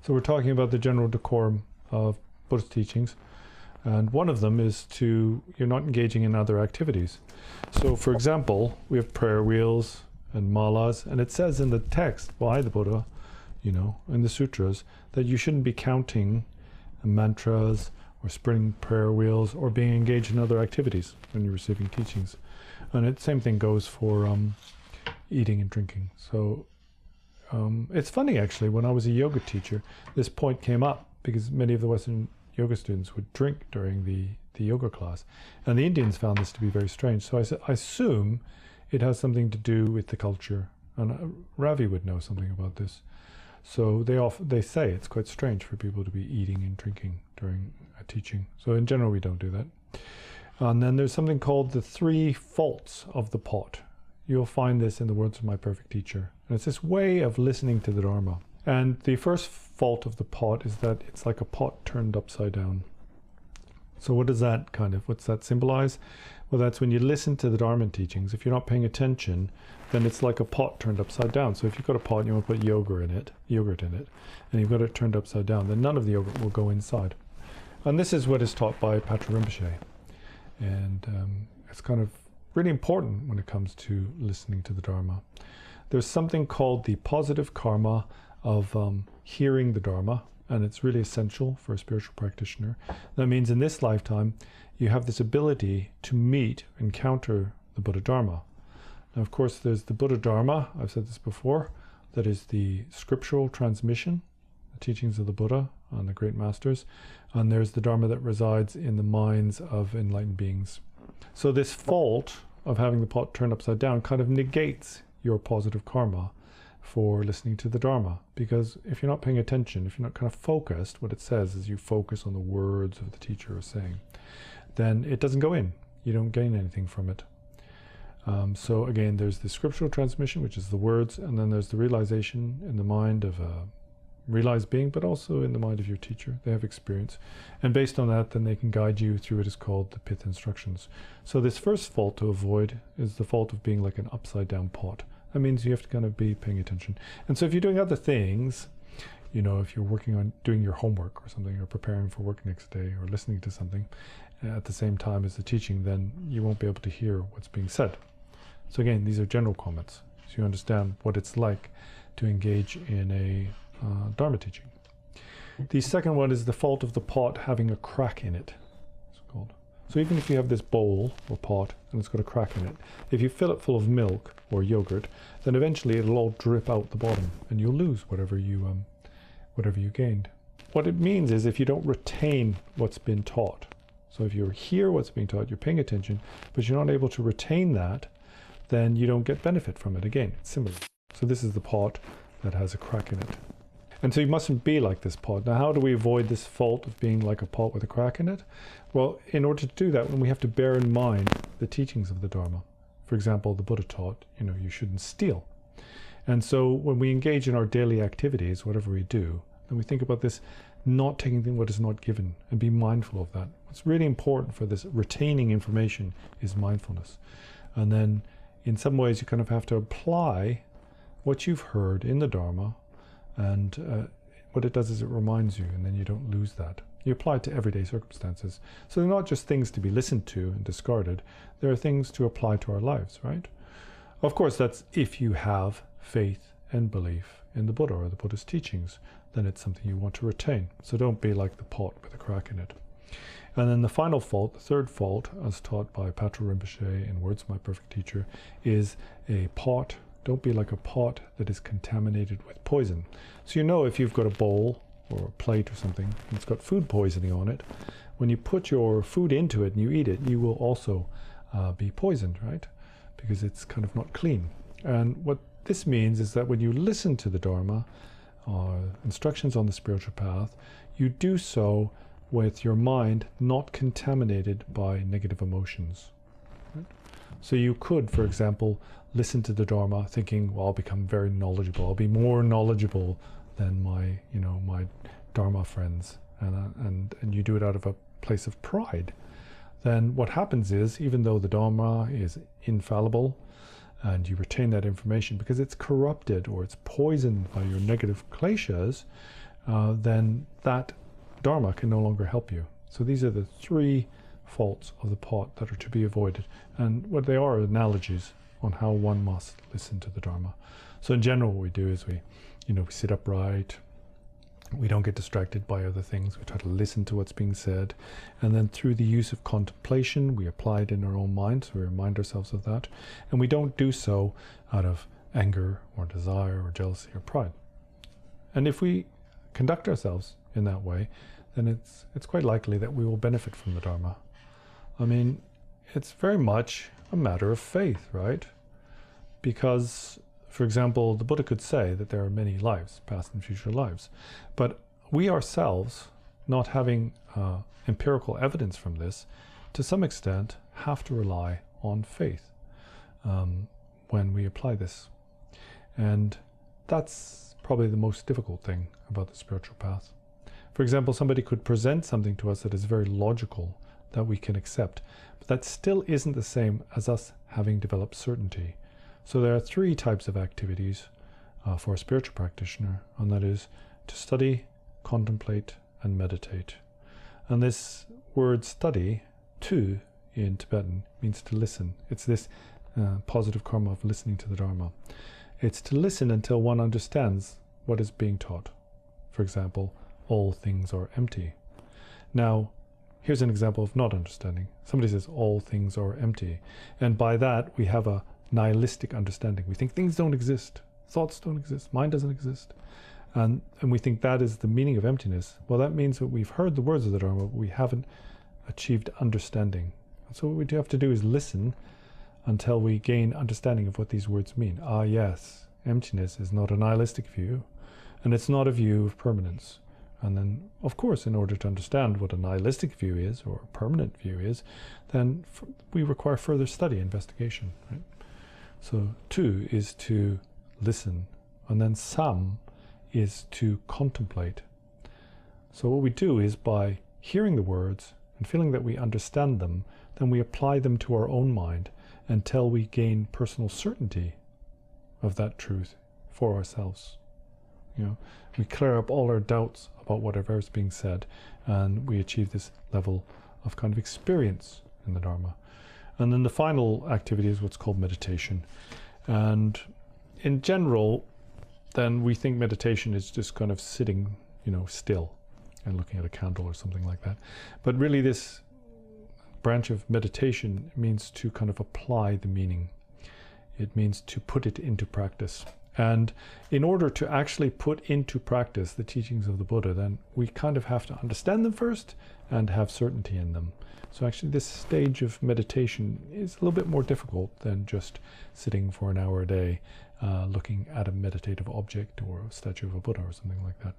So we're talking about the general decorum of Buddhist teachings, and one of them is you're not engaging in other activities. So for example, we have prayer wheels and malas, and it says in the text by the Buddha, in the sutras, that you shouldn't be counting mantras or spinning prayer wheels or being engaged in other activities when you're receiving teachings. And the same thing goes for eating and drinking. So it's funny, actually, when I was a yoga teacher, this point came up because many of the Western yoga students would drink during the yoga class, and the Indians found this to be very strange. So I assume it has something to do with the culture, and Ravi would know something about this. So they say it's quite strange for people to be eating and drinking during a teaching. So in general, we don't do that. And then there's something called the 3 faults of the pot. You'll find this in the words of my perfect teacher. And it's this way of listening to the Dharma. And the first fault of the pot is that it's like a pot turned upside down. So what's that symbolize? Well, that's when you listen to the Dharma teachings, if you're not paying attention, then it's like a pot turned upside down. So if you've got a pot and you want to put yogurt in it, and you've got it turned upside down, then none of the yogurt will go inside. And this is what is taught by Patrul Rinpoche. And it's kind of really important when it comes to listening to the Dharma. There's something called the positive karma of hearing the Dharma, and it's really essential for a spiritual practitioner. That means in this lifetime, you have this ability to encounter the Buddha Dharma. Now, of course, there's the Buddha Dharma, I've said this before, that is the scriptural transmission, the teachings of the Buddha and the great masters, and there's the Dharma that resides in the minds of enlightened beings. So this fault of having the pot turned upside down kind of negates your positive karma for listening to the Dharma, because if you're not paying attention, if you're not kind of focused, what it says is you focus on the words of the teacher is saying, then it doesn't go in. You don't gain anything from it. So again, there's the scriptural transmission, which is the words, and then there's the realization in the mind of a realized being, but also in the mind of your teacher. They have experience, and based on that, then they can guide you through what is called the pith instructions. So this first fault to avoid is the fault of being like an upside down pot. That means you have to kind of be paying attention. And so if you're doing other things, if you're working on doing your homework or something, or preparing for work next day, or listening to something at the same time as the teaching, then you won't be able to hear what's being said. So again, these are general comments, so you understand what it's like to engage in a Dharma teaching. The second one is the fault of the pot having a crack in it, it's called. So even if you have this bowl or pot and it's got a crack in it, if you fill it full of milk or yogurt, then eventually it'll all drip out the bottom and you'll lose whatever you gained. What it means is if you don't retain what's been taught, so if you hear what's being taught, you're paying attention, but you're not able to retain that, then you don't get benefit from it. Again, it's similar. So this is the pot that has a crack in it. And so you mustn't be like this pot. Now, how do we avoid this fault of being like a pot with a crack in it? Well, in order to do that, we have to bear in mind the teachings of the Dharma. For example, the Buddha taught, you shouldn't steal. And so when we engage in our daily activities, whatever we do, then we think about this, not taking what is not given, and be mindful of that. What's really important for this retaining information is mindfulness. And then in some ways you kind of have to apply what you've heard in the Dharma, and what it does is it reminds you, and then you don't lose that. You apply it to everyday circumstances. So they're not just things to be listened to and discarded, there are things to apply to our lives, right? Of course, that's if you have faith and belief in the Buddha or the Buddha's teachings, then it's something you want to retain. So don't be like the pot with a crack in it. And then the final fault, the third fault, as taught by Patrul Rinpoche in Words of My Perfect Teacher, is a pot. Don't be like a pot that is contaminated with poison. So if you've got a bowl or a plate or something, and it's got food poisoning on it, when you put your food into it and you eat it, you will also be poisoned, right? Because it's kind of not clean. And what this means is that when you listen to the Dharma, instructions on the spiritual path, you do so with your mind not contaminated by negative emotions. Right? So you could, for example, listen to the Dharma thinking, well, I'll become very knowledgeable. I'll be more knowledgeable than my Dharma friends. And you do it out of a place of pride. Then what happens is, even though the Dharma is infallible, and you retain that information, because it's corrupted or it's poisoned by your negative kleshas, then that Dharma can no longer help you. So these are the three faults of the pot that are to be avoided. And what they are analogies on how one must listen to the Dharma. So in general, what we do is we sit upright. We don't get distracted by other things. We try to listen to what's being said. And then through the use of contemplation, we apply it in our own mind. So we remind ourselves of that. And we don't do so out of anger or desire or jealousy or pride. And if we conduct ourselves in that way, then it's quite likely that we will benefit from the Dharma. I mean, it's very much a matter of faith, right? Because, for example, the Buddha could say that there are many lives, past and future lives. But we ourselves, not having empirical evidence from this, to some extent have to rely on faith when we apply this. And that's probably the most difficult thing about the spiritual path. For example, somebody could present something to us that is very logical, that we can accept, but that still isn't the same as us having developed certainty. So there are three types of activities for a spiritual practitioner, and that is to study, contemplate, and meditate. And this word study, tu, in Tibetan, means to listen. It's this positive karma of listening to the Dharma. It's to listen until one understands what is being taught. For example, all things are empty. Now, here's an example of not understanding. Somebody says all things are empty. And by that, we have a nihilistic understanding. We think things don't exist. Thoughts don't exist. Mind doesn't exist. And we think that is the meaning of emptiness. Well, that means that we've heard the words of the Dharma, but we haven't achieved understanding. And so what we do have to do is listen until we gain understanding of what these words mean. Ah, yes, emptiness is not a nihilistic view, and it's not a view of permanence. And then, of course, in order to understand what a nihilistic view is, or a permanent view is, then we require further study, investigation. Right? So, tu is to listen, and then sam is to contemplate. So what we do is, by hearing the words and feeling that we understand them, then we apply them to our own mind until we gain personal certainty of that truth for ourselves. We clear up all our doubts about whatever is being said, and we achieve this level of kind of experience in the Dharma. And then the final activity is what's called meditation. And in general, then we think meditation is just kind of sitting, still and looking at a candle or something like that. But really this branch of meditation means to kind of apply the meaning. It means to put it into practice. And in order to actually put into practice the teachings of the Buddha, then we kind of have to understand them first and have certainty in them. So actually this stage of meditation is a little bit more difficult than just sitting for an hour a day looking at a meditative object or a statue of a Buddha or something like that.